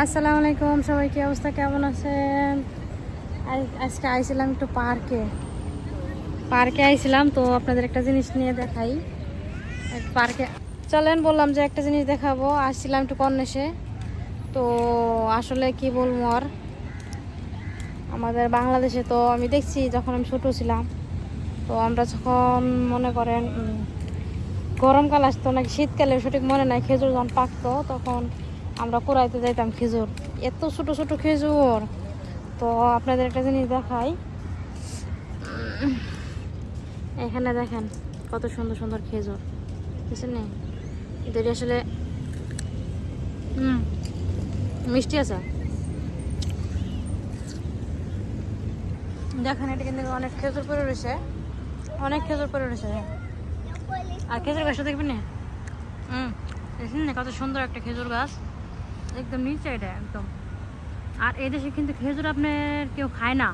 আসসালামু আলাইকুম সবাই, কি অবস্থা, কেমন আছেন? আজকে আইছিলাম একটু পার্কে আইছিলাম, তো আপনাদের একটা জিনিস নিয়ে দেখাই। পার্কে চলেন, বললাম যে একটা জিনিস দেখাবো। আসছিলাম একটু কর্নেশে, তো আসলে কি বলবো আর, আমাদের বাংলাদেশে তো আমি দেখছি যখন আমি ছোটো ছিলাম, তো আমরা যখন মনে করেন গরমকাল আসতো নাকি শীতকালে সঠিক মনে নাই, খেজুর যখন পাকতো তখন আমরা কুড়াইতে যাইতাম খেজুর, এত ছোট ছোট খেজুর। তো আপনাদের একটা জিনিস দেখাই, এখানে দেখেন কত সুন্দর সুন্দর খেজুর, বুঝছেন না? এদের আসলে মিষ্টি আছে। দেখেন এটা কিন্তু অনেক খেজুর পরে রয়েছে, অনেক খেজুর পরে রয়েছে। আর খেজুর গাছটা দেখবেন না, দেখছেন না কত সুন্দর একটা খেজুর গাছ, একদম নিচে এটা একদম। আর এই দেশে কিন্তু খেজুর আপনার কেউ খায় না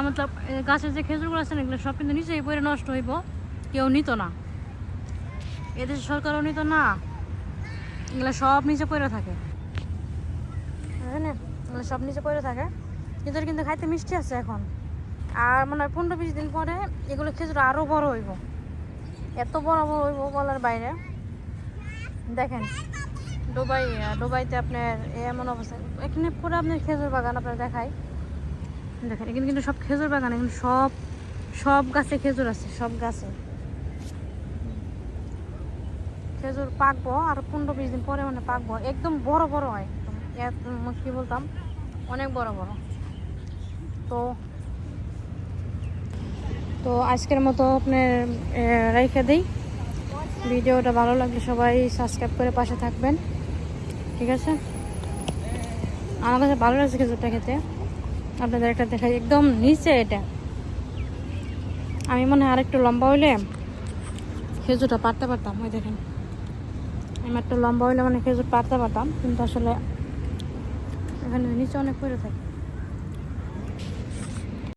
মতলব গাছের যে খেজুরগুলো আছে না, এগুলো সব কিন্তু নিচেই পড়ে নষ্ট হইব, কেউ নিত না, এদেশের সরকারও নিত না, এগুলো সব নিচে পড়ে থাকে, বুঝলেন? এগুলো সব নিচে পড়ে থাকে, কিন্তু খাইতে মিষ্টি আছে এখন। আর মনে হয় 15-20 দিন পরে এগুলো খেজুর আরও বড় হইব, এত বড় বড় হইব বলার বাইরে। দেখেন দুবাইতে আপনার এমন অবস্থা, এখানে পুরো আপনার খেজুর বাগান আপনার দেখায়। দেখেন এখানে কিন্তু সব খেজুর বাগান, এখানে সব গাছে খেজুর আছে, সব গাছে খেজুর পাকবো আর 15-20 দিন পরে মানে পাকবো, একদম বড় বড় হয়, একদম কি বলতাম, অনেক বড় বড়। তো তো আজকের মতো আপনার রেখে দিই। ভিডিওটা ভালো লাগলে সবাই সাবস্ক্রাইব করে পাশে থাকবেন, ঠিক আছে? আমার কাছে ভালো লাগছে খেজুরটা খেতে, আপনাদের একটা দেখাই, একদম নিচে এটা। আমি মনে হয় আরেকটু লম্বা হইলে খেজুরটা পারতে পারতাম, ওই দেখেন আমি একটু লম্বা হইলে মানে খেজুর পারতে পারতাম, কিন্তু আসলে এখানে নিচে অনেক পড়ে থাকে।